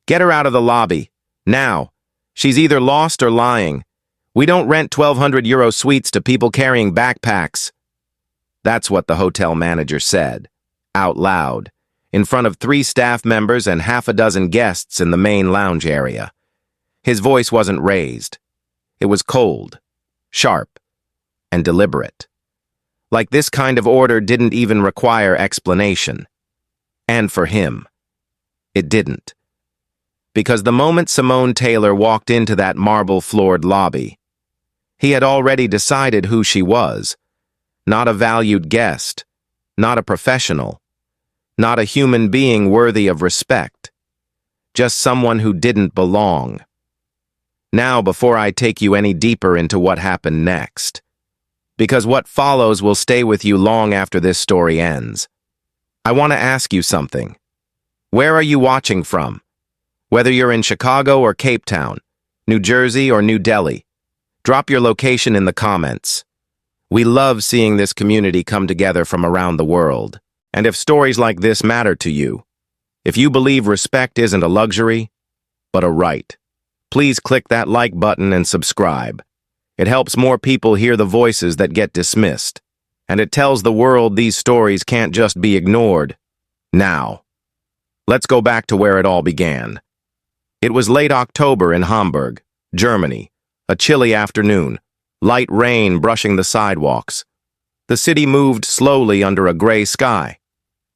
Get her out of the lobby. Now. She's either lost or lying. We don't rent €1,200 suites to people carrying backpacks. That's what the hotel manager said, out loud, in front of 3 staff members and half a dozen guests in the main lounge area. His voice wasn't raised. It was cold, sharp, and deliberate. Like this kind of order didn't even require explanation. And for him, it didn't. Because the moment Simone Taylor walked into that marble-floored lobby, he had already decided who she was. Not a valued guest, not a professional, not a human being worthy of respect, just someone who didn't belong. Now, before I take you any deeper into what happened next, because what follows will stay with you long after this story ends, I want to ask you something. Where are you watching from? Whether you're in Chicago or Cape Town, New Jersey or New Delhi, drop your location in the comments. We love seeing this community come together from around the world. And if stories like this matter to you, if you believe respect isn't a luxury, but a right, please click that like button and subscribe. It helps more people hear the voices that get dismissed, and it tells the world these stories can't just be ignored. Now, let's go back to where it all began. It was late October in Hamburg, Germany, a chilly afternoon, light rain brushing the sidewalks. The city moved slowly under a gray sky,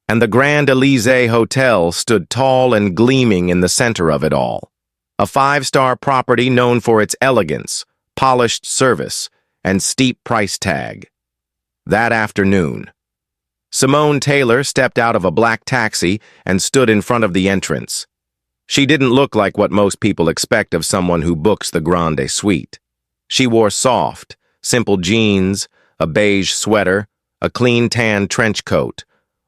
and the Grand Elysee Hotel stood tall and gleaming in the center of it all. A 5-star property known for its elegance, polished service, and steep price tag. That afternoon, Simone Taylor stepped out of a black taxi and stood in front of the entrance. She didn't look like what most people expect of someone who books the Grande Suite. She wore soft, simple jeans, a beige sweater, a clean tan trench coat.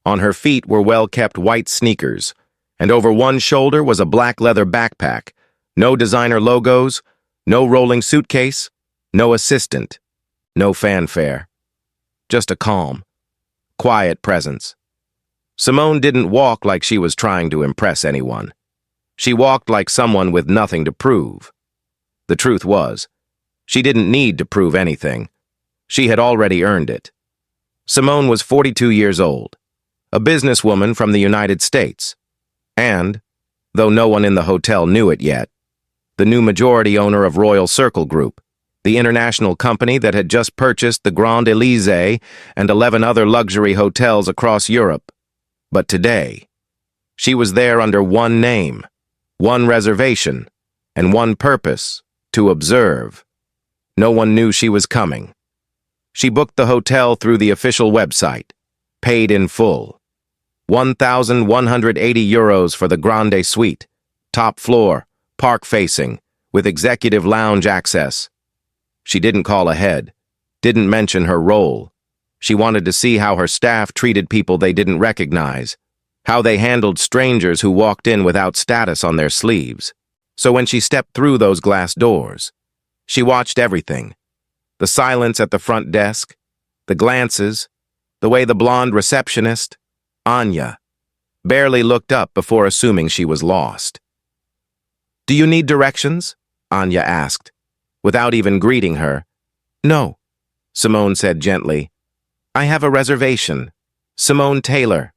On her feet were well-kept white sneakers, and over one shoulder was a black leather backpack. No designer logos, no rolling suitcase, no assistant, no fanfare. Just a calm, quiet presence. Simone didn't walk like she was trying to impress anyone. She walked like someone with nothing to prove. The truth was, she didn't need to prove anything. She had already earned it. Simone was 42 years old, a businesswoman from the United States, and, though no one in the hotel knew it yet, the new majority owner of Royal Circle Group, the international company that had just purchased the Grand Elysee and 11 other luxury hotels across Europe. But today, she was there under one name, one reservation, and one purpose: to observe. No one knew she was coming. She booked the hotel through the official website, paid in full. €1,180 for the Grande Suite, top floor, park-facing, with executive lounge access. She didn't call ahead, didn't mention her role. She wanted to see how her staff treated people they didn't recognize, how they handled strangers who walked in without status on their sleeves. So when she stepped through those glass doors, she watched everything. The silence at the front desk, the glances, the way the blonde receptionist, Anya, barely looked up before assuming she was lost. "Do you need directions?" Anya asked, without even greeting her. "No," Simone said gently. "I have a reservation. Simone Taylor."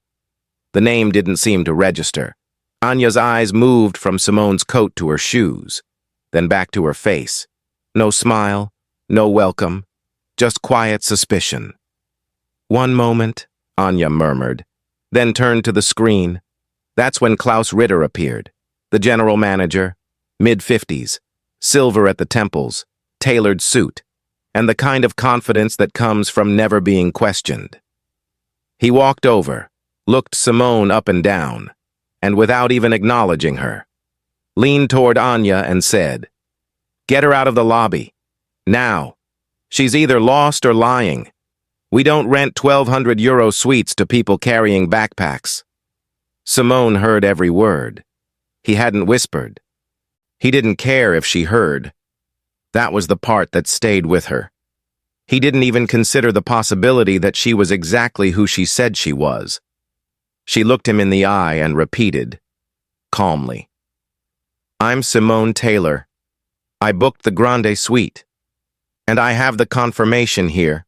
The name didn't seem to register. Anya's eyes moved from Simone's coat to her shoes, then back to her face. No smile, no welcome, just quiet suspicion. "One moment," Anya murmured, then turned to the screen. That's when Klaus Ritter appeared, the general manager, mid-50s, silver at the temples, tailored suit, and the kind of confidence that comes from never being questioned. He walked over, looked Simone up and down, and without even acknowledging her, leaned toward Anya and said, "Get her out of the lobby. Now. She's either lost or lying. We don't rent €1,200 suites to people carrying backpacks." Simone heard every word. He hadn't whispered. He didn't care if she heard. That was the part that stayed with her. He didn't even consider the possibility that she was exactly who she said she was. She looked him in the eye and repeated, calmly, I'm Simone Taylor. I booked the Grande Suite. And I have the confirmation here.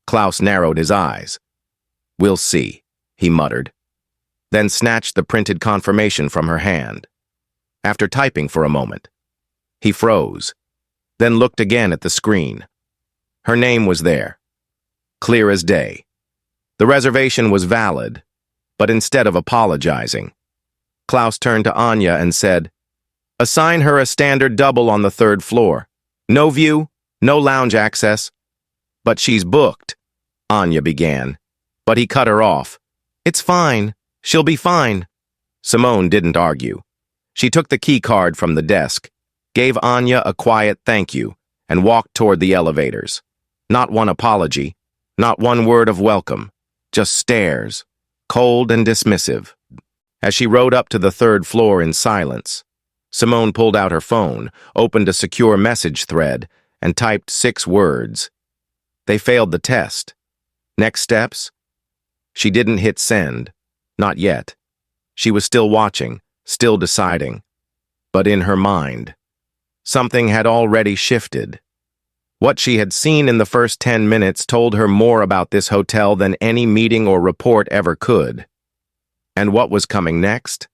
Klaus narrowed his eyes. We'll see, he muttered, then snatched the printed confirmation from her hand. After typing for a moment, he froze, then looked again at the screen. Her name was there, clear as day. The reservation was valid, but instead of apologizing, Klaus turned to Anya and said, "Assign her a standard double on the 3rd floor. No view, no lounge access." "But she's booked," Anya began, but he cut her off. "It's fine. She'll be fine." Simone didn't argue. She took the key card from the desk, gave Anya a quiet thank you, and walked toward the elevators. Not one apology, not one word of welcome, just stares, cold and dismissive. As she rode up to the 3rd floor in silence, Simone pulled out her phone, opened a secure message thread, and typed 6 words. They failed the test. Next steps? She didn't hit send. Not yet. She was still watching, still deciding. But in her mind, something had already shifted. What she had seen in the first 10 minutes told her more about this hotel than any meeting or report ever could. And what was coming next?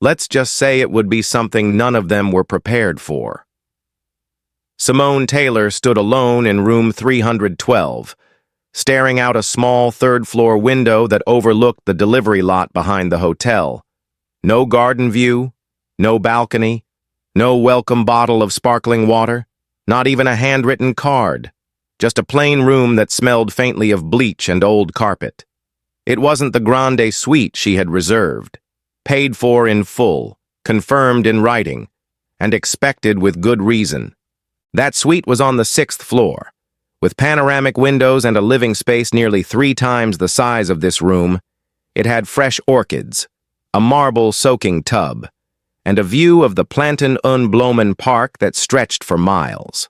Let's just say it would be something none of them were prepared for. Simone Taylor stood alone in room 312, staring out a small 3rd-floor window that overlooked the delivery lot behind the hotel. No garden view, no balcony, no welcome bottle of sparkling water, not even a handwritten card, just a plain room that smelled faintly of bleach and old carpet. It wasn't the Grande Suite she had reserved, paid for in full, confirmed in writing, and expected with good reason. That suite was on the 6th floor. With panoramic windows and a living space nearly 3 times the size of this room, it had fresh orchids, a marble soaking tub, and a view of the Planten und Blumen Park that stretched for miles.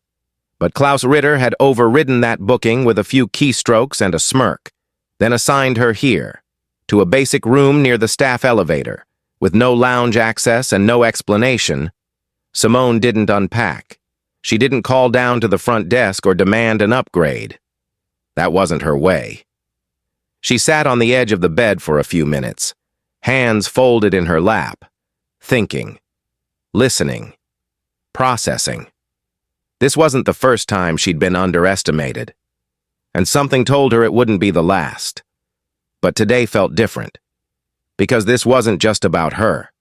But Klaus Ritter had overridden that booking with a few keystrokes and a smirk, then assigned her here, to a basic room near the staff elevator, with no lounge access and no explanation. Simone didn't unpack. She didn't call down to the front desk or demand an upgrade. That wasn't her way. She sat on the edge of the bed for a few minutes, hands folded in her lap, thinking, listening, processing. This wasn't the first time she'd been underestimated, and something told her it wouldn't be the last. But today felt different, because this wasn't just about her.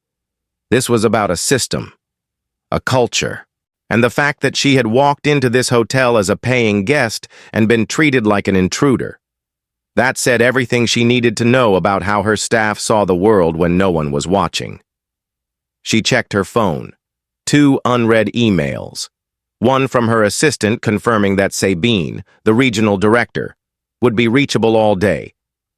This was about a system, a culture, and the fact that she had walked into this hotel as a paying guest and been treated like an intruder. That said everything she needed to know about how her staff saw the world when no one was watching. She checked her phone. 2 unread emails. One from her assistant confirming that Sabine, the regional director, would be reachable all day.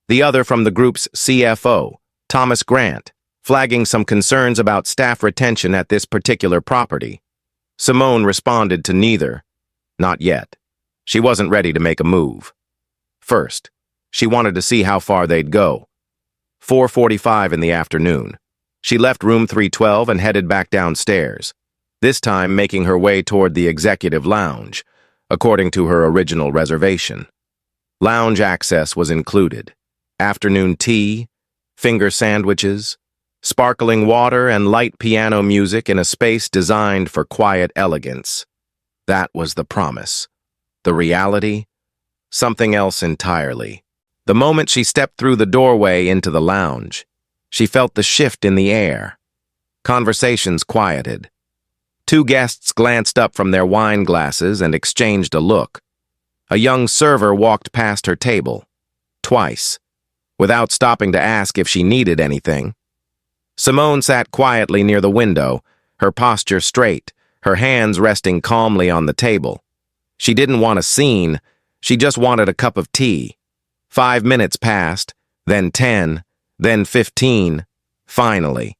The other from the group's CFO, Thomas Grant, flagging some concerns about staff retention at this particular property. Simone responded to neither. Not yet. She wasn't ready to make a move. First, she wanted to see how far they'd go. 4:45 in the afternoon. She left room 312 and headed back downstairs, this time making her way toward the executive lounge, according to her original reservation. Lounge access was included. Afternoon tea, finger sandwiches, sparkling water, and light piano music in a space designed for quiet elegance. That was the promise. The reality? Something else entirely. The moment she stepped through the doorway into the lounge, she felt the shift in the air. Conversations quieted. 2 guests glanced up from their wine glasses and exchanged a look. A young server walked past her table, twice, without stopping to ask if she needed anything. Simone sat quietly near the window, her posture straight, her hands resting calmly on the table. She didn't want a scene, she just wanted a cup of tea. 5 minutes passed, then 10, then 15, finally.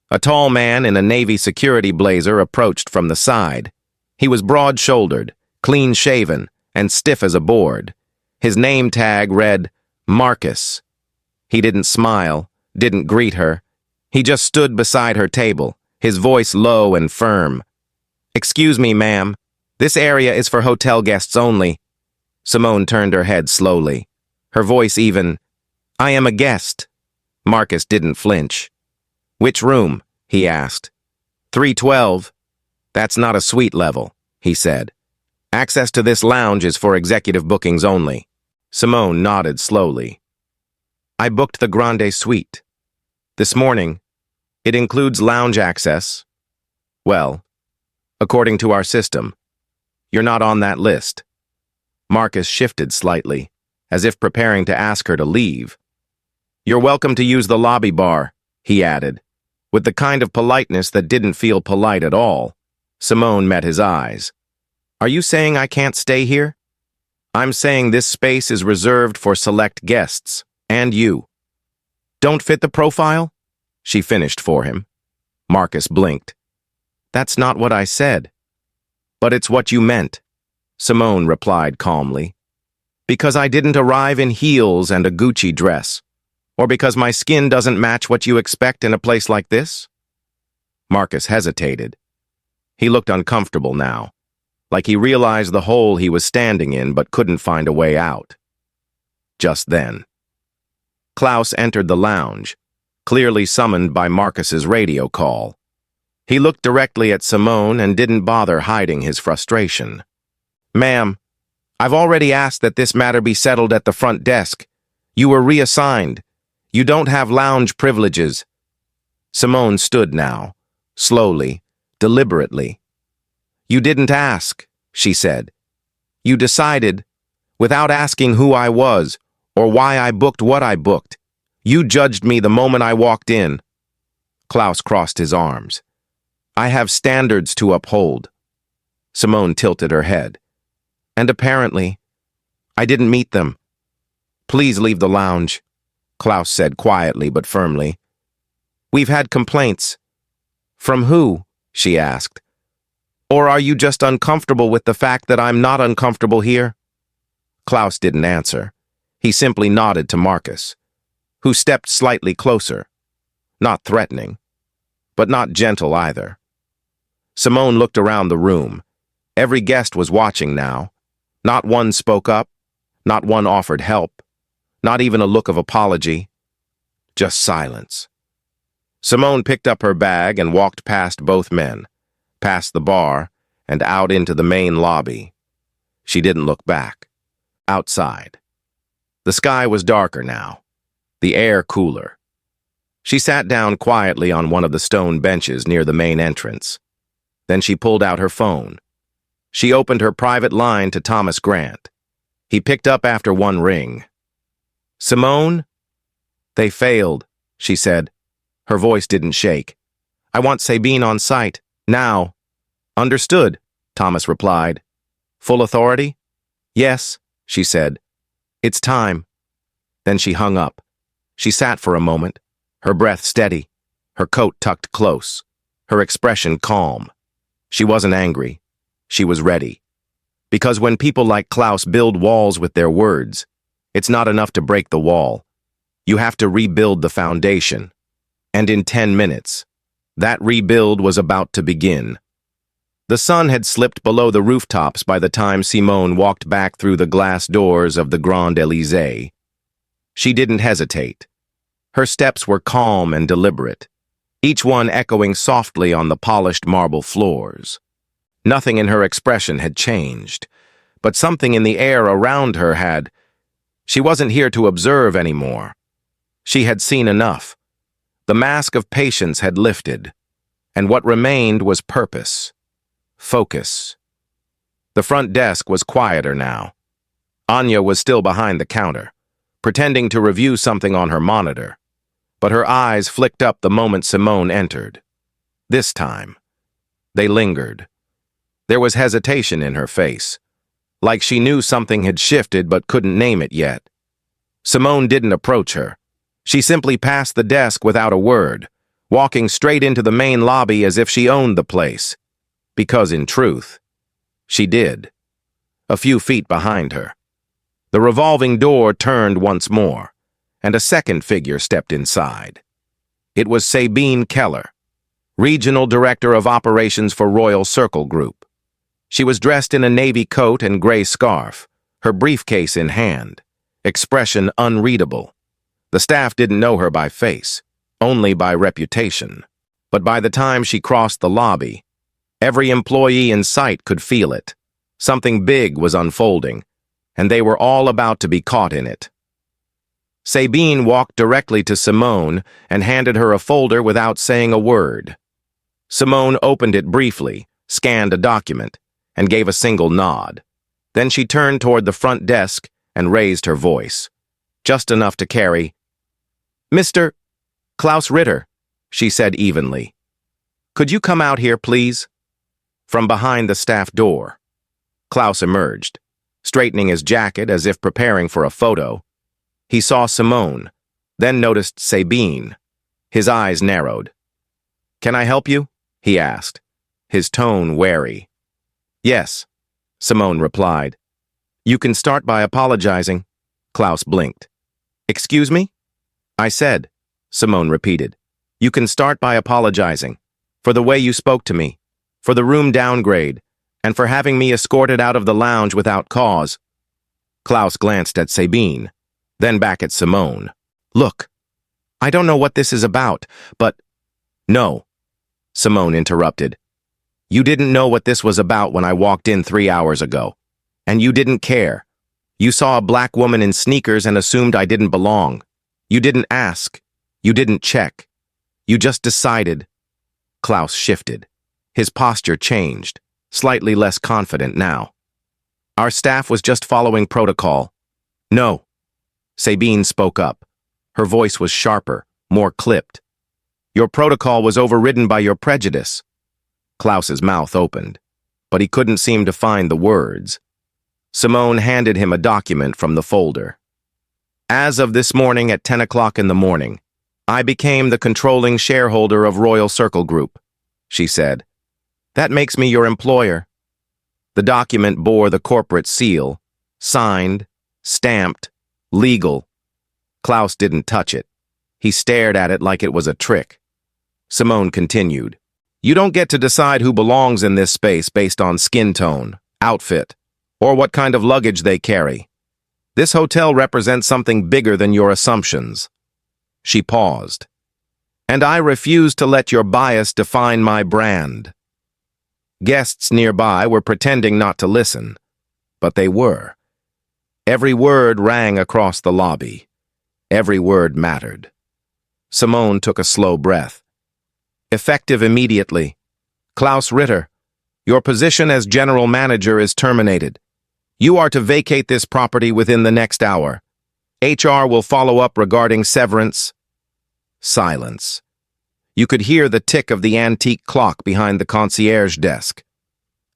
A tall man in a Navy security blazer approached from the side. He was broad-shouldered, clean-shaven, and stiff as a board. His name tag read, Marcus. He didn't smile, didn't greet her. He just stood beside her table, his voice low and firm. "Excuse me, ma'am. This area is for hotel guests only." Simone turned her head slowly, her voice even. "I am a guest." Marcus didn't flinch. "Which room?" he asked. 312. "That's not a suite level," he said. "Access to this lounge is for executive bookings only." Simone nodded slowly. "I booked the Grande Suite. This morning. It includes lounge access. Well, according to our system, you're not on that list." Marcus shifted slightly, as if preparing to ask her to leave. "You're welcome to use the lobby bar," he added, with the kind of politeness that didn't feel polite at all. Simone met his eyes. "Are you saying I can't stay here?" "I'm saying this space is reserved for select guests, and you." "Don't fit the profile?" she finished for him. Marcus blinked. "That's not what I said." "But it's what you meant," Simone replied calmly. "Because I didn't arrive in heels and a Gucci dress, or because my skin doesn't match what you expect in a place like this?" Marcus hesitated. He looked uncomfortable now, like he realized the hole he was standing in but couldn't find a way out. Just then, Klaus entered the lounge, clearly summoned by Marcus's radio call. He looked directly at Simone and didn't bother hiding his frustration. "Ma'am, I've already asked that this matter be settled at the front desk. You were reassigned. You don't have lounge privileges." Simone stood now, slowly, deliberately. "You didn't ask," she said. "You decided, without asking who I was or why I booked what I booked. You judged me the moment I walked in." Klaus crossed his arms. "I have standards to uphold." Simone tilted her head. "And apparently, I didn't meet them." "Please leave the lounge," Klaus said quietly but firmly. "We've had complaints." "From who?" she asked. "Or are you just uncomfortable with the fact that I'm not uncomfortable here?" Klaus didn't answer. He simply nodded to Marcus, who stepped slightly closer, not threatening, but not gentle either. Simone looked around the room. Every guest was watching now. Not one spoke up, not one offered help, not even a look of apology. Just silence. Simone picked up her bag and walked past both men, past the bar, and out into the main lobby. She didn't look back. Outside. The sky was darker now, the air cooler. She sat down quietly on one of the stone benches near the main entrance. Then she pulled out her phone. She opened her private line to Thomas Grant. He picked up after one ring. "Simone?" "They failed," she said. Her voice didn't shake. "I want Sabine on site, now." "Understood," Thomas replied. "Full authority?" "Yes," she said. "It's time." Then she hung up. She sat for a moment, her breath steady, her coat tucked close, her expression calm. She wasn't angry. She was ready. Because when people like Klaus build walls with their words, it's not enough to break the wall. You have to rebuild the foundation. And in 10 minutes, that rebuild was about to begin. The sun had slipped below the rooftops by the time Simone walked back through the glass doors of the Grand Élysée. She didn't hesitate. Her steps were calm and deliberate, each one echoing softly on the polished marble floors. Nothing in her expression had changed, but something in the air around her had. She wasn't here to observe anymore. She had seen enough. The mask of patience had lifted, and what remained was purpose. Focus. The front desk was quieter now. Anya was still behind the counter, pretending to review something on her monitor, but her eyes flicked up the moment Simone entered. This time, they lingered. There was hesitation in her face, like she knew something had shifted but couldn't name it yet. Simone didn't approach her. She simply passed the desk without a word, walking straight into the main lobby as if she owned the place. Because in truth, she did. A few feet behind her. The revolving door turned once more, and a second figure stepped inside. It was Sabine Keller. Regional Director of Operations for Royal Circle Group. She was dressed in a navy coat and gray scarf, her briefcase in hand, expression unreadable. The staff didn't know her by face, only by reputation. But by the time she crossed the lobby, every employee in sight could feel it. Something big was unfolding, and they were all about to be caught in it. Sabine walked directly to Simone and handed her a folder without saying a word. Simone opened it briefly, scanned a document, and gave a single nod. Then she turned toward the front desk and raised her voice, just enough to carry. "Mr. Klaus Ritter," she said evenly. "Could you come out here, please?" From behind the staff door, Klaus emerged, straightening his jacket as if preparing for a photo. He saw Simone, then noticed Sabine. His eyes narrowed. "Can I help you?" he asked, his tone wary. "Yes," Simone replied. "You can start by apologizing." Klaus blinked. "Excuse me?" "I said," Simone repeated. "You can start by apologizing for the way you spoke to me, for the room downgrade, and for having me escorted out of the lounge without cause." Klaus glanced at Sabine, then back at Simone. "Look, I don't know what this is about, but—" "No," Simone interrupted. "You didn't know what this was about when I walked in 3 hours ago. And you didn't care. You saw a black woman in sneakers and assumed I didn't belong. You didn't ask. You didn't check. You just decided." Klaus shifted. His posture changed, slightly less confident now. "Our staff was just following protocol." "No." Sabine spoke up. Her voice was sharper, more clipped. "Your protocol was overridden by your prejudice." Klaus's mouth opened, but he couldn't seem to find the words. Simone handed him a document from the folder. "As of this morning at 10 o'clock in the morning, I became the controlling shareholder of Royal Circle Group," she said. "That makes me your employer." The document bore the corporate seal, signed, stamped, legal. Klaus didn't touch it. He stared at it like it was a trick. Simone continued. "You don't get to decide who belongs in this space based on skin tone, outfit, or what kind of luggage they carry. This hotel represents something bigger than your assumptions." She paused. "And I refuse to let your bias define my brand." Guests nearby were pretending not to listen, but they were. Every word rang across the lobby. Every word mattered. Simone took a slow breath. "Effective immediately. Klaus Ritter, your position as general manager is terminated. You are to vacate this property within the next hour. HR will follow up regarding severance." Silence. You could hear the tick of the antique clock behind the concierge desk.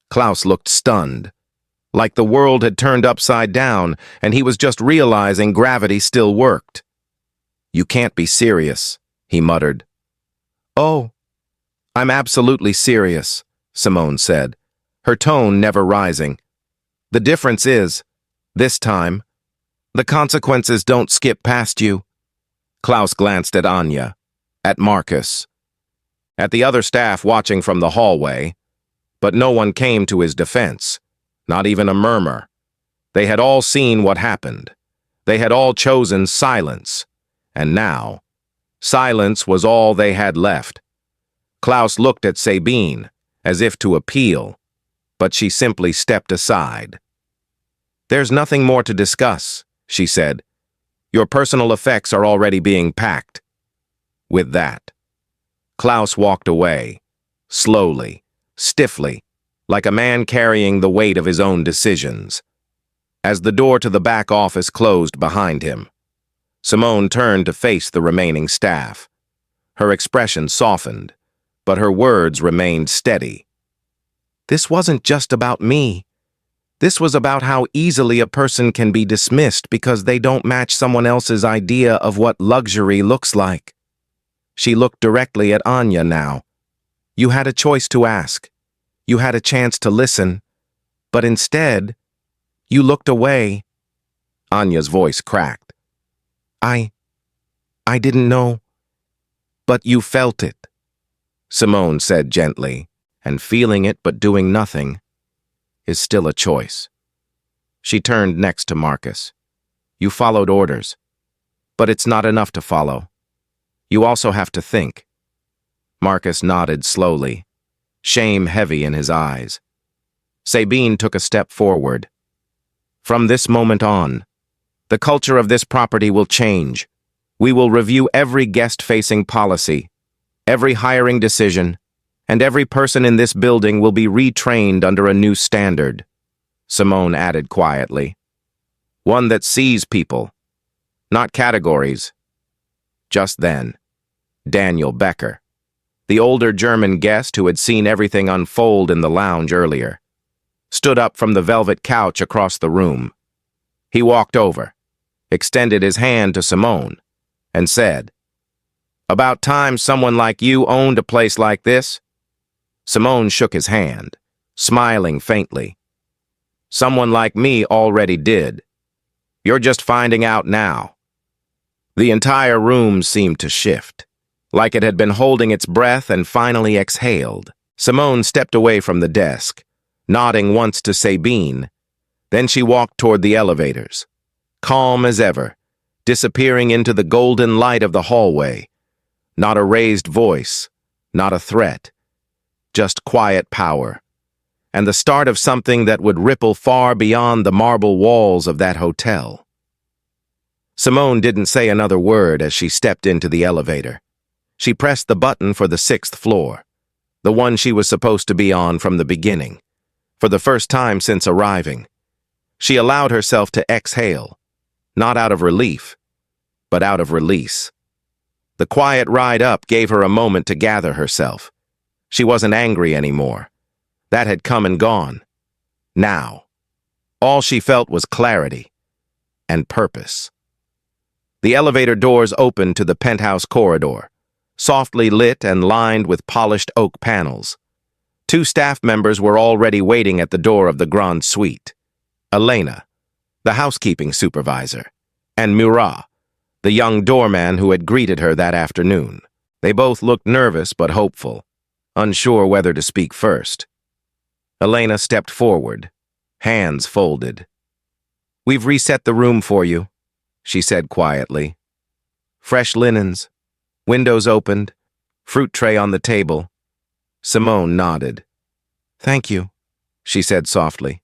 Klaus looked stunned, like the world had turned upside down and he was just realizing gravity still worked. "You can't be serious," he muttered. "Oh, I'm absolutely serious," Simone said, her tone never rising. "The difference is, this time, the consequences don't skip past you." Klaus glanced at Anya, at Marcus, at the other staff watching from the hallway, but no one came to his defense, not even a murmur. They had all seen what happened. They had all chosen silence, and now, silence was all they had left. Klaus looked at Sabine, as if to appeal, but she simply stepped aside. "There's nothing more to discuss," she said. "Your personal effects are already being packed." With that, Klaus walked away, slowly, stiffly, like a man carrying the weight of his own decisions. As the door to the back office closed behind him, Simone turned to face the remaining staff. Her expression softened, but her words remained steady. "This wasn't just about me. This was about how easily a person can be dismissed because they don't match someone else's idea of what luxury looks like." She looked directly at Anya now. "You had a choice to ask. You had a chance to listen. But instead, you looked away." Anya's voice cracked. I didn't know. But you felt it." Simone said gently, and feeling it but doing nothing is still a choice. She turned next to Marcus. You followed orders, but it's not enough to follow. You also have to think. Marcus nodded slowly, shame heavy in his eyes. Sabine took a step forward. From this moment on, the culture of this property will change. We will review every guest-facing policy, every hiring decision, and every person in this building will be retrained under a new standard, Simone added quietly. One that sees people, not categories. Just then, Daniel Becker, the older German guest who had seen everything unfold in the lounge earlier, stood up from the velvet couch across the room. He walked over, extended his hand to Simone, and said, "About time someone like you owned a place like this?" Simone shook his hand, smiling faintly. "Someone like me already did. You're just finding out now." The entire room seemed to shift, like it had been holding its breath and finally exhaled. Simone stepped away from the desk, nodding once to Sabine. Then she walked toward the elevators, calm as ever, disappearing into the golden light of the hallway. Not a raised voice, not a threat, just quiet power, and the start of something that would ripple far beyond the marble walls of that hotel. Simone didn't say another word as she stepped into the elevator. She pressed the button for the 6th floor, the one she was supposed to be on from the beginning, for the first time since arriving. She allowed herself to exhale, not out of relief, but out of release. The quiet ride up gave her a moment to gather herself. She wasn't angry anymore. That had come and gone. Now, all she felt was clarity and purpose. The elevator doors opened to the penthouse corridor, softly lit and lined with polished oak panels. 2 staff members were already waiting at the door of the Grand Suite. Elena, the housekeeping supervisor, and Murat, the young doorman who had greeted her that afternoon. They both looked nervous but hopeful, unsure whether to speak first. Elena stepped forward, hands folded. "We've reset the room for you," she said quietly. "Fresh linens, windows opened, fruit tray on the table." Simone nodded. "Thank you," she said softly.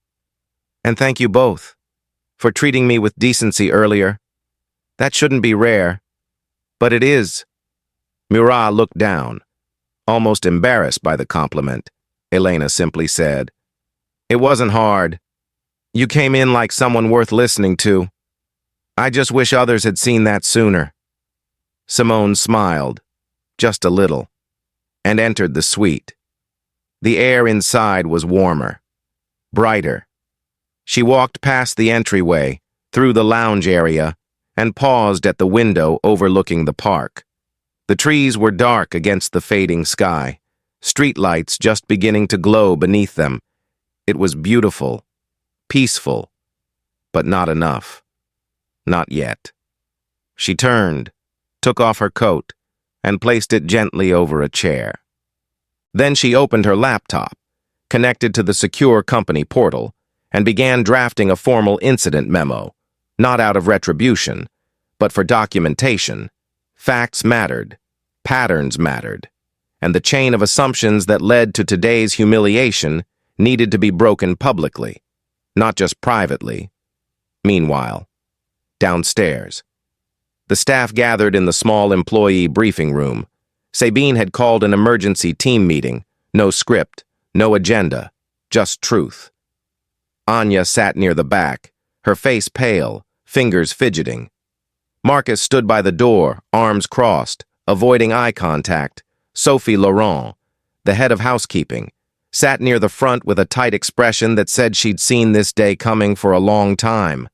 "And thank you both for treating me with decency earlier. That shouldn't be rare, but it is." Murat looked down, almost embarrassed by the compliment. Elena simply said, "It wasn't hard. You came in like someone worth listening to. I just wish others had seen that sooner." Simone smiled, just a little, and entered the suite. The air inside was warmer, brighter. She walked past the entryway, through the lounge area, and paused at the window overlooking the park. The trees were dark against the fading sky, streetlights just beginning to glow beneath them. It was beautiful, peaceful, but not enough. Not yet. She turned, took off her coat, and placed it gently over a chair. Then she opened her laptop, connected to the secure company portal, and began drafting a formal incident memo, not out of retribution, but for documentation. Facts mattered, patterns mattered, and the chain of assumptions that led to today's humiliation needed to be broken publicly, not just privately. Meanwhile, downstairs, the staff gathered in the small employee briefing room. Sabine had called an emergency team meeting, no script, no agenda, just truth. Anya sat near the back, her face pale, fingers fidgeting. Marcus stood by the door, arms crossed, avoiding eye contact. Sophie Laurent, the head of housekeeping, sat near the front with a tight expression that said she'd seen this day coming for a long time.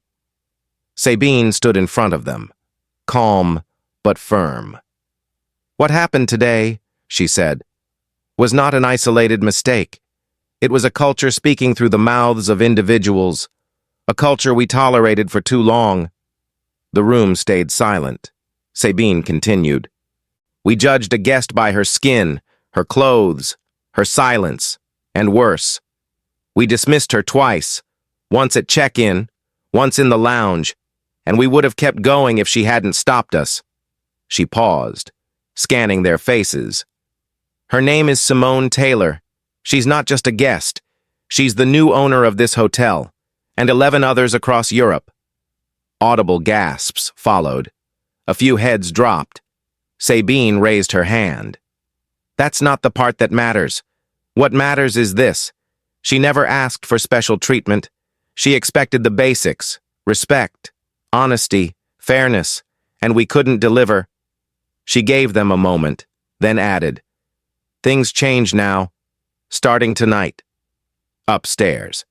Sabine stood in front of them, calm but firm. "What happened today," she said, "was not an isolated mistake. It was a culture speaking through the mouths of individuals, a culture we tolerated for too long." The room stayed silent. Sabine continued. "We judged a guest by her skin, her clothes, her silence, and worse. We dismissed her twice, once at check-in, once in the lounge, and we would have kept going if she hadn't stopped us. She paused, scanning their faces. Her name is Simone Taylor. She's not just a guest. She's the new owner of this hotel, and 11 others across Europe. Audible gasps followed. A few heads dropped. Sabine raised her hand. That's not the part that matters. What matters is this. She never asked for special treatment. She expected the basics, respect, honesty, fairness, and we couldn't deliver. She gave them a moment, then added, "Things change now, starting tonight." Upstairs.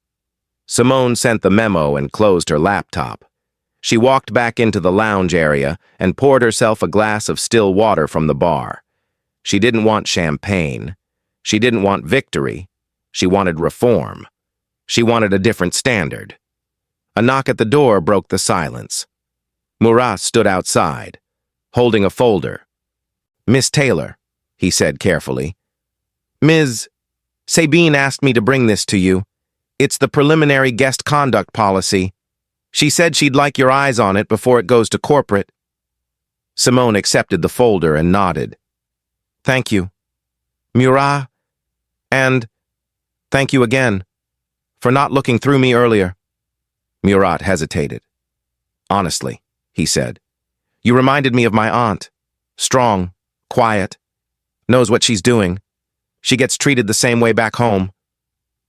Simone sent the memo and closed her laptop. She walked back into the lounge area and poured herself a glass of still water from the bar. She didn't want champagne. She didn't want victory. She wanted reform. She wanted a different standard. A knock at the door broke the silence. Murat stood outside, holding a folder. "Miss Taylor," he said carefully. "Ms. Sabine asked me to bring this to you. It's the preliminary guest conduct policy. She said she'd like your eyes on it before it goes to corporate." Simone accepted the folder and nodded. "Thank you, Murat, and thank you again for not looking through me earlier." Murat hesitated. "Honestly," he said, "you reminded me of my aunt. Strong, quiet, knows what she's doing. She gets treated the same way back home."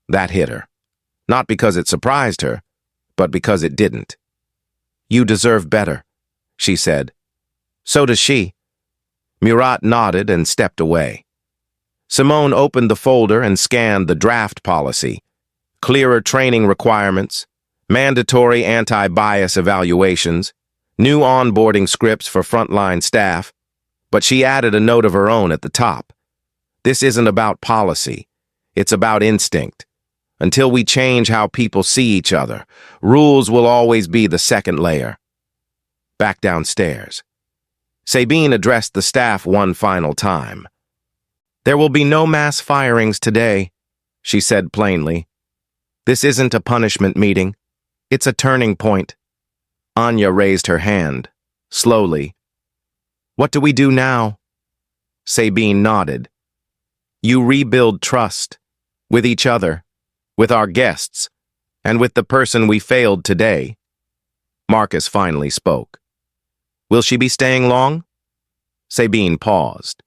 That hit her. Not because it surprised her, but because it didn't. "You deserve better," she said. "So does she." Murat nodded and stepped away. Simone opened the folder and scanned the draft policy. Clearer training requirements, mandatory anti-bias evaluations, new onboarding scripts for frontline staff, but she added a note of her own at the top. "This isn't about policy. It's about instinct. Until we change how people see each other, rules will always be the second layer." Back downstairs. Sabine addressed the staff one final time. "There will be no mass firings today," she said plainly. "This isn't a punishment meeting. It's a turning point." Anya raised her hand, slowly. "What do we do now?" Sabine nodded. "You rebuild trust, with each other, with our guests, and with the person we failed today." Marcus finally spoke. "Will she be staying long?" Sabine paused.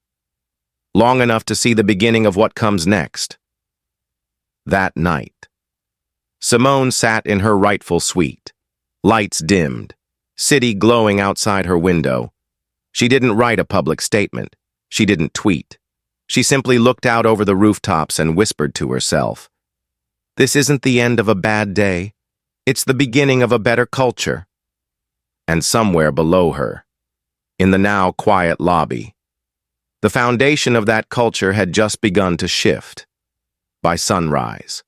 "Long enough to see the beginning of what comes next." That night, Simone sat in her rightful suite. Lights dimmed, city glowing outside her window. She didn't write a public statement. She didn't tweet. She simply looked out over the rooftops and whispered to herself, "This isn't the end of a bad day. It's the beginning of a better culture." And somewhere below her, in the now quiet lobby, the foundation of that culture had just begun to shift. By sunrise,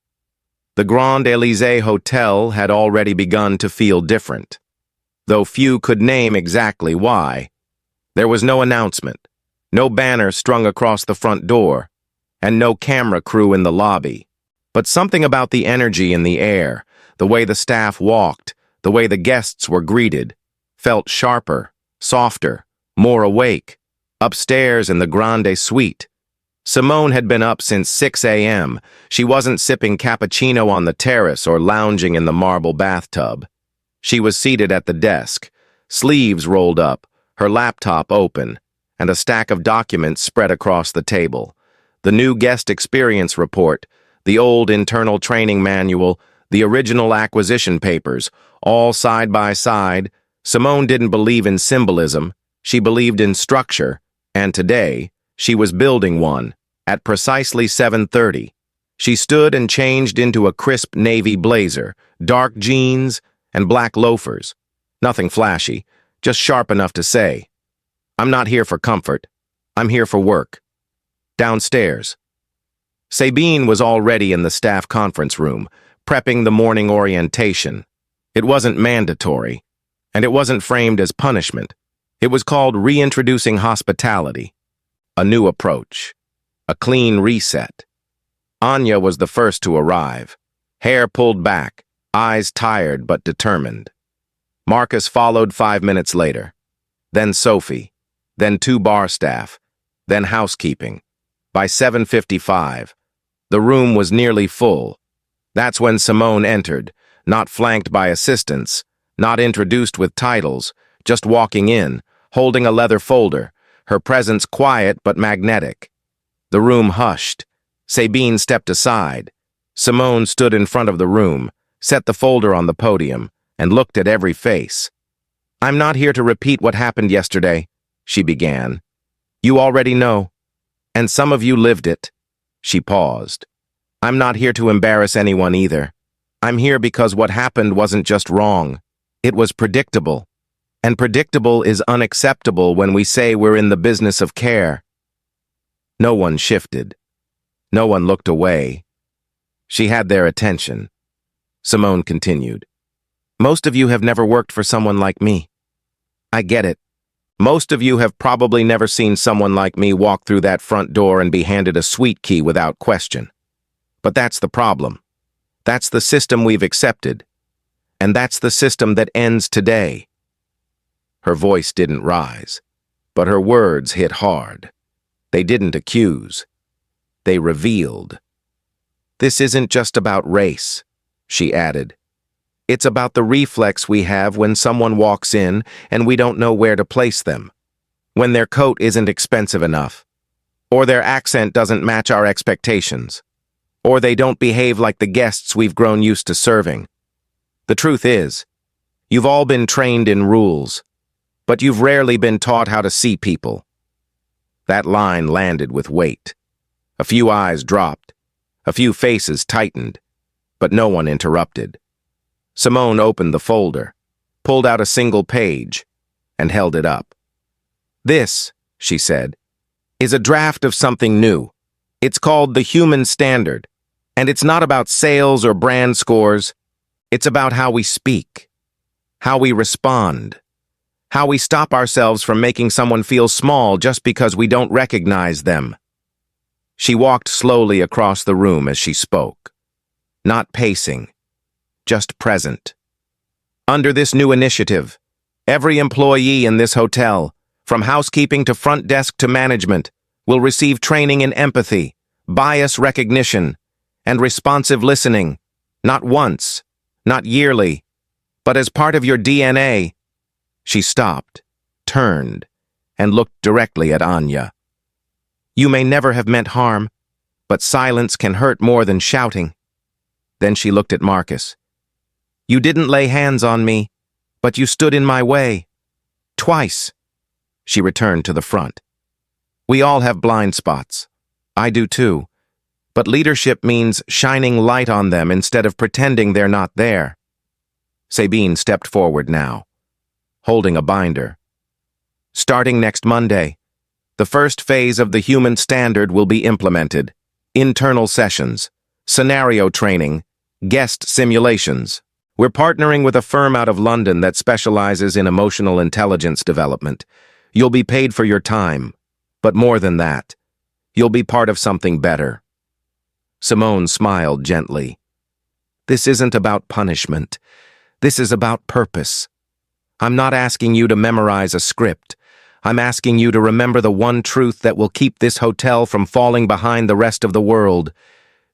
the Grand Élysée Hotel had already begun to feel different, though few could name exactly why. There was no announcement, no banner strung across the front door, and no camera crew in the lobby. But something about the energy in the air, the way the staff walked, the way the guests were greeted, felt sharper, softer, more awake. Upstairs in the Grande Suite, Simone had been up since 6 a.m. She wasn't sipping cappuccino on the terrace or lounging in the marble bathtub. She was seated at the desk, sleeves rolled up, her laptop open, and a stack of documents spread across the table. The new guest experience report, the old internal training manual, the original acquisition papers, all side by side. Simone didn't believe in symbolism. She believed in structure, and today, she was building one. At precisely 7:30, she stood and changed into a crisp navy blazer, dark jeans, and black loafers. Nothing flashy, just sharp enough to say, "I'm not here for comfort. I'm here for work." Downstairs, Sabine was already in the staff conference room, prepping the morning orientation. It wasn't mandatory, and it wasn't framed as punishment. It was called Reintroducing Hospitality, a new approach. A clean reset. Anya was the first to arrive. Hair pulled back, eyes tired but determined. Marcus followed 5 minutes later. Then Sophie. Then 2 bar staff. Then housekeeping. By 7:55, the room was nearly full. That's when Simone entered, not flanked by assistants, not introduced with titles, just walking in, holding a leather folder, her presence quiet but magnetic. The room hushed. Sabine stepped aside. Simone stood in front of the room, set the folder on the podium, and looked at every face. "I'm not here to repeat what happened yesterday," she began. "You already know. And some of you lived it." She paused. "I'm not here to embarrass anyone either. I'm here because what happened wasn't just wrong. It was predictable. And predictable is unacceptable when we say we're in the business of care." No one shifted. No one looked away. She had their attention. Simone continued. "Most of you have never worked for someone like me. I get it. Most of you have probably never seen someone like me walk through that front door and be handed a suite key without question. But that's the problem. That's the system we've accepted. And that's the system that ends today." Her voice didn't rise, but her words hit hard. They didn't accuse. They revealed. "This isn't just about race," she added. "It's about the reflex we have when someone walks in and we don't know where to place them. When their coat isn't expensive enough, or their accent doesn't match our expectations, or they don't behave like the guests we've grown used to serving. The truth is, you've all been trained in rules, but you've rarely been taught how to see people." That line landed with weight. A few eyes dropped, a few faces tightened, but no one interrupted. Simone opened the folder, pulled out a single page, and held it up. "This," she said, "is a draft of something new. It's called the Human Standard, and it's not about sales or brand scores. It's about how we speak, how we respond, how we stop ourselves from making someone feel small just because we don't recognize them." She walked slowly across the room as she spoke, not pacing, just present. "Under this new initiative, every employee in this hotel, from housekeeping to front desk to management, will receive training in empathy, bias recognition, and responsive listening, not once, not yearly, but as part of your DNA." She stopped, turned, and looked directly at Anya. "You may never have meant harm, but silence can hurt more than shouting." Then she looked at Marcus. "You didn't lay hands on me, but you stood in my way. Twice." She returned to the front. "We all have blind spots. I do too. But leadership means shining light on them instead of pretending they're not there." Sabine stepped forward now, holding a binder. "Starting next Monday, the first phase of the Human Standard will be implemented. Internal sessions, scenario training, guest simulations. We're partnering with a firm out of London that specializes in emotional intelligence development. You'll be paid for your time, but more than that, you'll be part of something better." Simone smiled gently. "This isn't about punishment. This is about purpose. I'm not asking you to memorize a script. I'm asking you to remember the one truth that will keep this hotel from falling behind the rest of the world.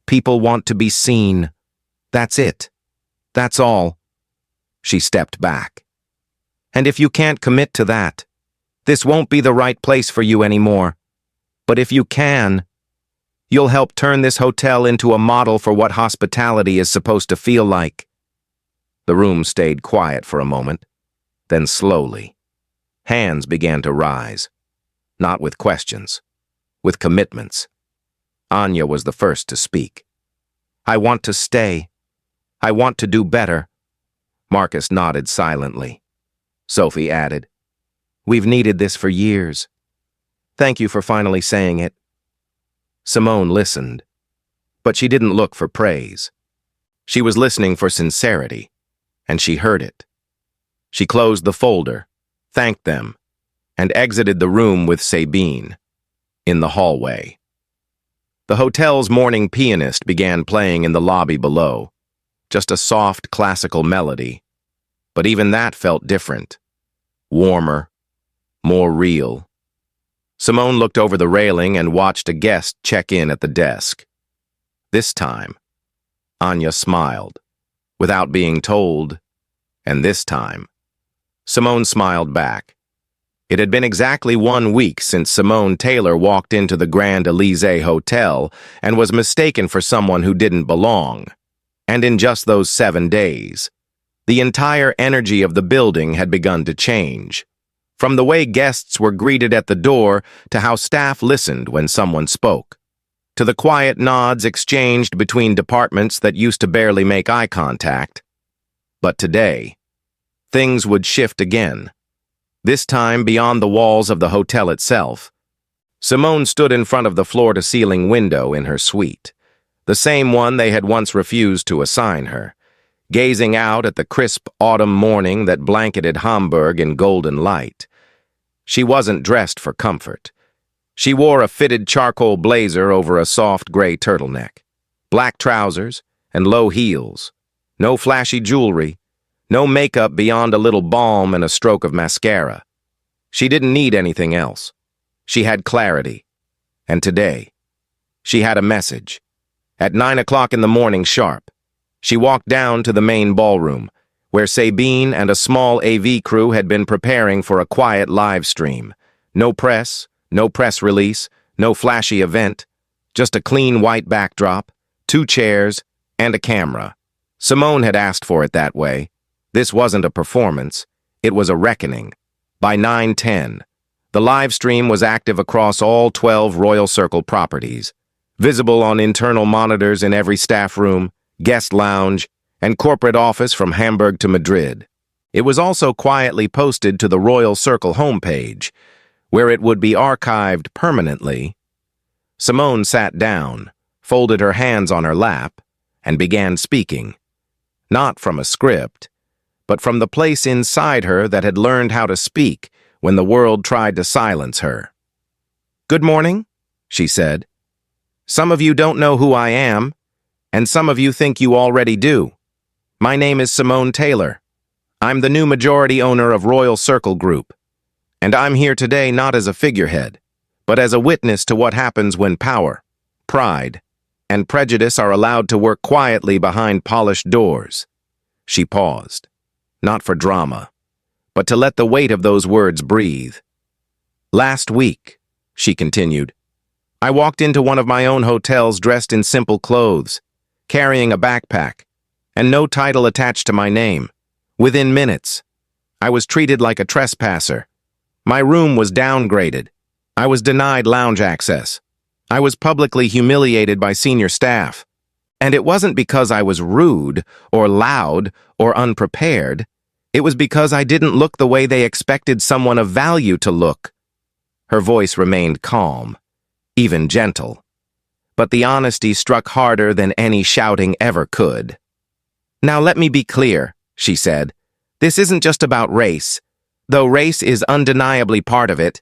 People want to be seen. That's it. That's all." She stepped back. "And if you can't commit to that, this won't be the right place for you anymore. But if you can, you'll help turn this hotel into a model for what hospitality is supposed to feel like." The room stayed quiet for a moment. Then slowly, hands began to rise. Not with questions, with commitments. Anya was the first to speak. "I want to stay. I want to do better." Marcus nodded silently. Sophie added, "We've needed this for years. Thank you for finally saying it." Simone listened, but she didn't look for praise. She was listening for sincerity, and she heard it. She closed the folder, thanked them, and exited the room with Sabine. In the hallway, The hotel's morning pianist began playing in the lobby below, just a soft classical melody. But even that felt different, warmer, more real. Simone looked over the railing and watched a guest check in at the desk. This time, Anya smiled, without being told, and this time, Simone smiled back. It had been exactly 1 week since Simone Taylor walked into the Grand Elysee Hotel and was mistaken for someone who didn't belong. And in just those 7 days, the entire energy of the building had begun to change. From the way guests were greeted at the door to how staff listened when someone spoke, to the quiet nods exchanged between departments that used to barely make eye contact. But today, things would shift again. This time beyond the walls of the hotel itself. Simone stood in front of the floor-to-ceiling window in her suite, the same one they had once refused to assign her, gazing out at the crisp autumn morning that blanketed Hamburg in golden light. She wasn't dressed for comfort. She wore a fitted charcoal blazer over a soft gray turtleneck, black trousers, and low heels. No flashy jewelry, no makeup beyond a little balm and a stroke of mascara. She didn't need anything else. She had clarity. And today, she had a message. At 9 o'clock in the morning sharp, she walked down to the main ballroom, where Sabine and a small AV crew had been preparing for a quiet live stream. No press, no press release, no flashy event, just a clean white backdrop, 2 chairs, and a camera. Simone had asked for it that way. This wasn't a performance, it was a reckoning. By 9:10, the live stream was active across all 12 Royal Circle properties, visible on internal monitors in every staff room, guest lounge, and corporate office from Hamburg to Madrid. It was also quietly posted to the Royal Circle homepage, where it would be archived permanently. Simone sat down, folded her hands on her lap, and began speaking. Not from a script, but from the place inside her that had learned how to speak when the world tried to silence her. "Good morning," she said. "Some of you don't know who I am, and some of you think you already do. My name is Simone Taylor. I'm the new majority owner of Royal Circle Group, and I'm here today not as a figurehead, but as a witness to what happens when power, pride, and prejudice are allowed to work quietly behind polished doors." She paused. Not for drama, but to let the weight of those words breathe. "Last week," she continued, "I walked into one of my own hotels dressed in simple clothes, carrying a backpack, and no title attached to my name. Within minutes, I was treated like a trespasser. My room was downgraded. I was denied lounge access. I was publicly humiliated by senior staff. And it wasn't because I was rude or loud or unprepared. It was because I didn't look the way they expected someone of value to look." Her voice remained calm, even gentle. But the honesty struck harder than any shouting ever could. "Now let me be clear," she said. "This isn't just about race, though race is undeniably part of it.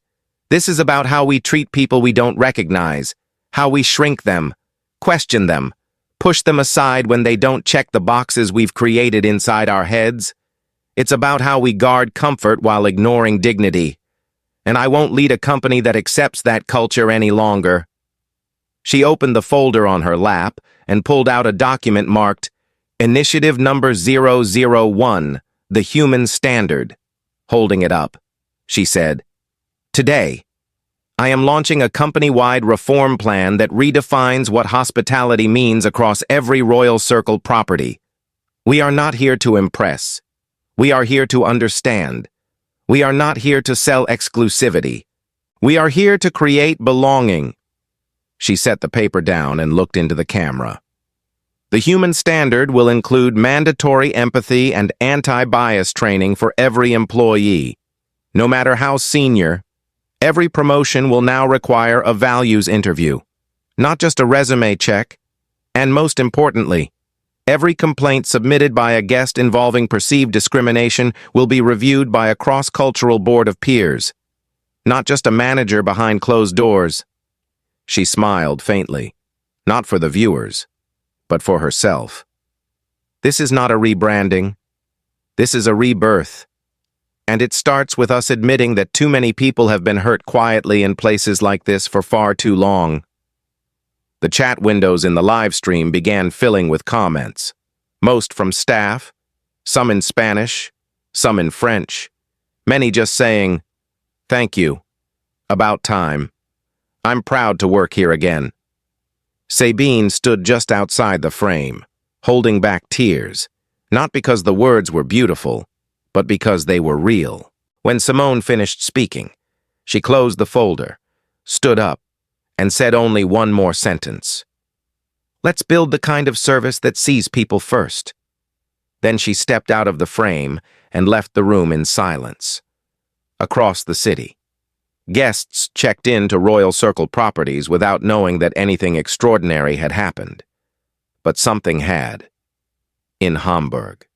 This is about how we treat people we don't recognize, how we shrink them, question them, push them aside when they don't check the boxes we've created inside our heads. It's about how we guard comfort while ignoring dignity. And I won't lead a company that accepts that culture any longer." She opened the folder on her lap and pulled out a document marked Initiative Number 001, The Human Standard. Holding it up, she said, "Today, I am launching a company-wide reform plan that redefines what hospitality means across every Royal Circle property. We are not here to impress. We are here to understand. We are not here to sell exclusivity. We are here to create belonging." She set the paper down and looked into the camera. "The human standard will include mandatory empathy and anti-bias training for every employee. No matter how senior, every promotion will now require a values interview, not just a resume check, and most importantly, every complaint submitted by a guest involving perceived discrimination will be reviewed by a cross-cultural board of peers, not just a manager behind closed doors." She smiled faintly. Not for the viewers, but for herself. This is not a rebranding. This is a rebirth. And it starts with us admitting that too many people have been hurt quietly in places like this for far too long. The chat windows in the live stream began filling with comments, most from staff, some in Spanish, some in French, many just saying, "Thank you. About time. I'm proud to work here again." Sabine stood just outside the frame, holding back tears, not because the words were beautiful, but because they were real. When Simone finished speaking, she closed the folder, stood up, and said only one more sentence. "Let's build the kind of service that sees people first." Then she stepped out of the frame and left the room in silence. Across the city, guests checked in to Royal Circle Properties without knowing that anything extraordinary had happened. But something had. In Hamburg.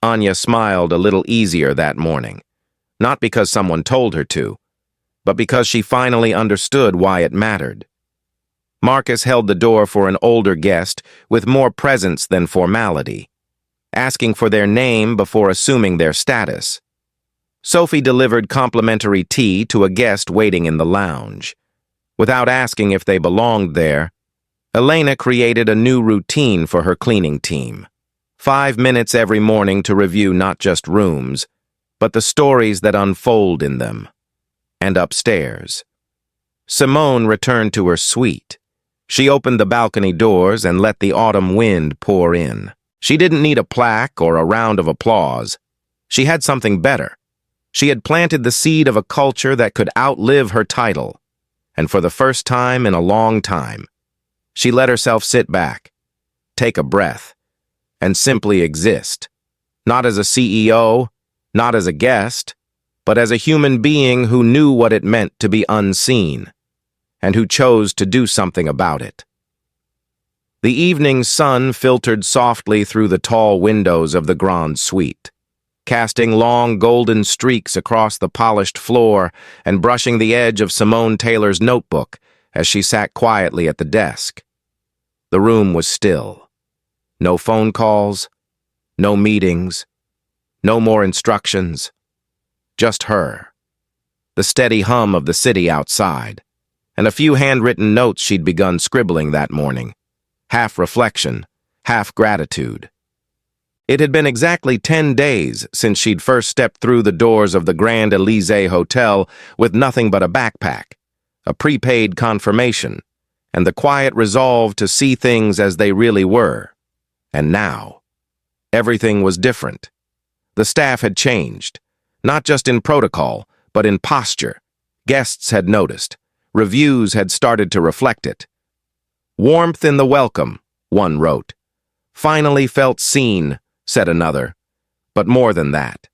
Anya smiled a little easier that morning, not because someone told her to, but because she finally understood why it mattered. Marcus held the door for an older guest with more presence than formality, asking for their name before assuming their status. Sophie delivered complimentary tea to a guest waiting in the lounge. Without asking if they belonged there, Elena created a new routine for her cleaning team. 5 minutes every morning to review not just rooms, but the stories that unfold in them. And upstairs, Simone returned to her suite. She opened the balcony doors and let the autumn wind pour in. She didn't need a plaque or a round of applause. She had something better. She had planted the seed of a culture that could outlive her title. And for the first time in a long time, she let herself sit back, take a breath, and simply exist. Not as a CEO, not as a guest, but as a human being who knew what it meant to be unseen, and who chose to do something about it. The evening sun filtered softly through the tall windows of the Grand Suite, casting long golden streaks across the polished floor and brushing the edge of Simone Taylor's notebook as she sat quietly at the desk. The room was still. No phone calls, no meetings, no more instructions. Just her, the steady hum of the city outside, and a few handwritten notes she'd begun scribbling that morning, half reflection, half gratitude. It had been exactly 10 days since she'd first stepped through the doors of the Grand Elysee Hotel with nothing but a backpack, a prepaid confirmation, and the quiet resolve to see things as they really were. And now, everything was different. The staff had changed, not just in protocol, but in posture. Guests had noticed. Reviews had started to reflect it. "Warmth in the welcome," one wrote. "Finally felt seen," said another. But more than that.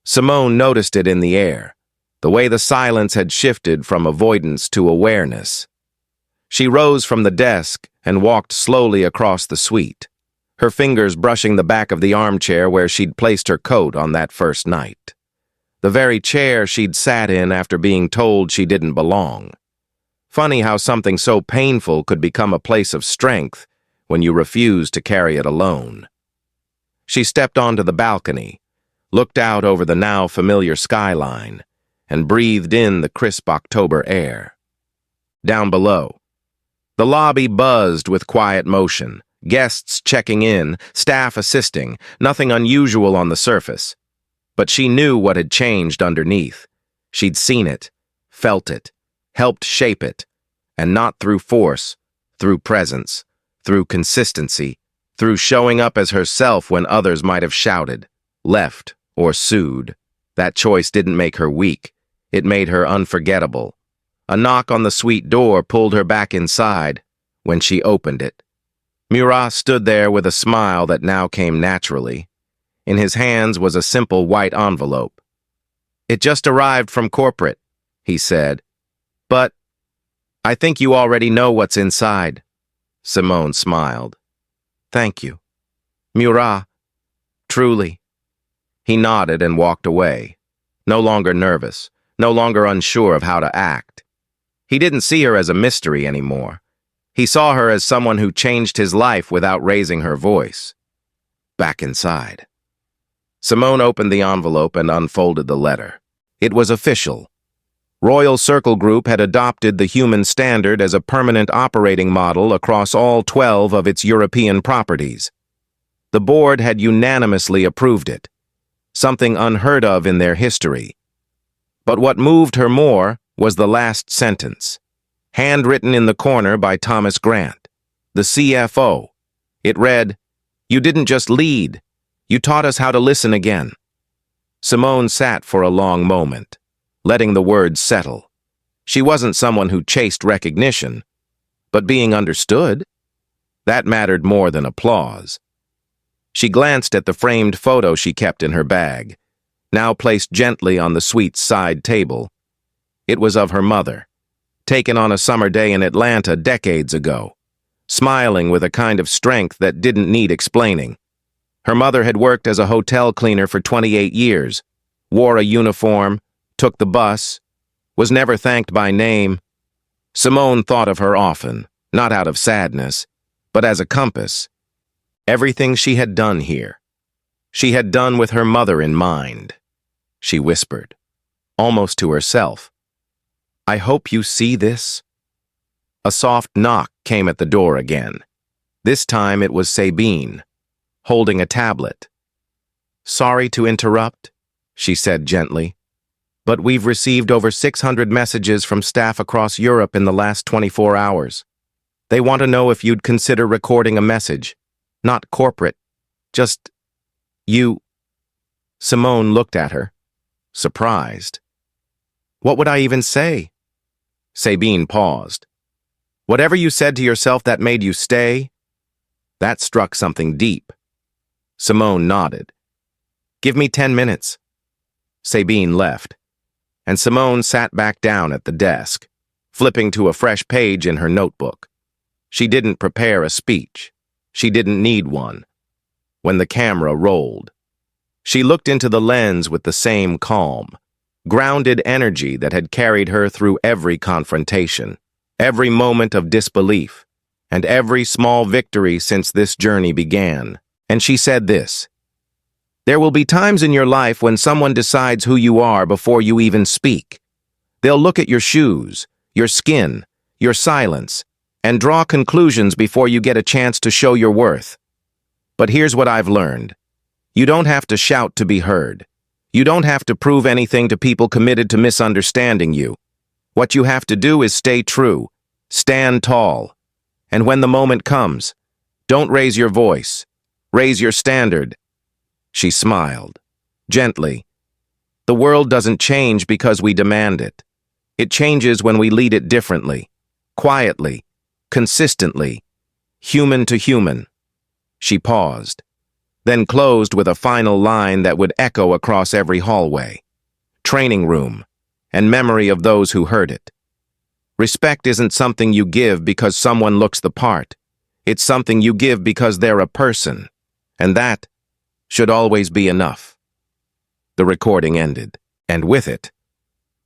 Simone noticed it in the air, the way the silence had shifted from avoidance to awareness. She rose from the desk and walked slowly across the suite, her fingers brushing the back of the armchair where she'd placed her coat on that first night. The very chair she'd sat in after being told she didn't belong. Funny how something so painful could become a place of strength when you refuse to carry it alone. She stepped onto the balcony, looked out over the now familiar skyline, and breathed in the crisp October air. Down below, the lobby buzzed with quiet motion, guests checking in, staff assisting, nothing unusual on the surface. But she knew what had changed underneath. She'd seen it, felt it, helped shape it, and not through force, through presence, through consistency, through showing up as herself when others might have shouted, left, or sued. That choice didn't make her weak. It made her unforgettable. A knock on the suite door pulled her back inside. When she opened it, Murat stood there with a smile that now came naturally. In his hands was a simple white envelope. "It just arrived from corporate," he said. "But I think you already know what's inside." Simone smiled. "Thank you." "Murat, truly." He nodded and walked away, no longer nervous, no longer unsure of how to act. He didn't see her as a mystery anymore. He saw her as someone who changed his life without raising her voice. Back inside. Simone opened the envelope and unfolded the letter. It was official. Royal Circle Group had adopted the human standard as a permanent operating model across all 12 of its European properties. The board had unanimously approved it, something unheard of in their history. But what moved her more was the last sentence, handwritten in the corner by Thomas Grant, the CFO. It read, "You didn't just lead, you taught us how to listen again." Simone sat for a long moment, letting the words settle. She wasn't someone who chased recognition, but being understood, that mattered more than applause. She glanced at the framed photo she kept in her bag, now placed gently on the suite's side table. It was of her mother, taken on a summer day in Atlanta decades ago, smiling with a kind of strength that didn't need explaining. Her mother had worked as a hotel cleaner for 28 years, wore a uniform, took the bus, was never thanked by name. Simone thought of her often, not out of sadness, but as a compass. Everything she had done here, she had done with her mother in mind. She whispered, almost to herself, "I hope you see this." A soft knock came at the door again. This time it was Sabine, holding a tablet. "Sorry to interrupt," she said gently, "but we've received over 600 messages from staff across Europe in the last 24 hours. They want to know if you'd consider recording a message. Not corporate, just you." Simone looked at her, surprised. "What would I even say?" Sabine paused. "Whatever you said to yourself that made you stay?" That struck something deep. Simone nodded. "Give me 10 minutes." Sabine left, and Simone sat back down at the desk, flipping to a fresh page in her notebook. She didn't prepare a speech. She didn't need one. When the camera rolled, she looked into the lens with the same calm, grounded energy that had carried her through every confrontation, every moment of disbelief, and every small victory since this journey began. And she said this, "There will be times in your life when someone decides who you are before you even speak. They'll look at your shoes, your skin, your silence, and draw conclusions before you get a chance to show your worth. But here's what I've learned. You don't have to shout to be heard. You don't have to prove anything to people committed to misunderstanding you. What you have to do is stay true, stand tall, and when the moment comes, don't raise your voice, raise your standard." She smiled, gently. "The world doesn't change because we demand it. It changes when we lead it differently, quietly, consistently, human to human." She paused, then closed with a final line that would echo across every hallway, training room, and memory of those who heard it. Respect isn't something you give because someone looks the part. It's something you give because they're a person, and that should always be enough. The recording ended, and with it,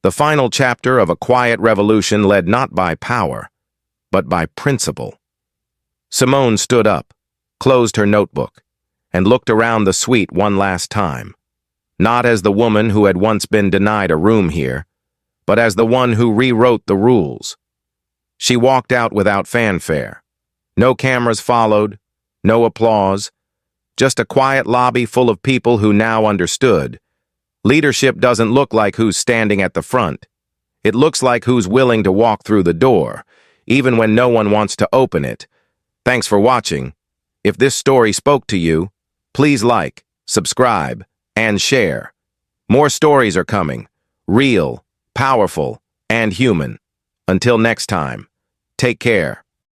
the final chapter of a quiet revolution led not by power, but by principle. Simone stood up, closed her notebook, and looked around the suite one last time, not as the woman who had once been denied a room here, but as the one who rewrote the rules. She walked out without fanfare. No cameras followed, no applause, just a quiet lobby full of people who now understood. Leadership doesn't look like who's standing at the front. It looks like who's willing to walk through the door, even when no one wants to open it. Thanks for watching. If this story spoke to you, please like, subscribe, and share. More stories are coming, real, powerful, and human. Until next time, take care.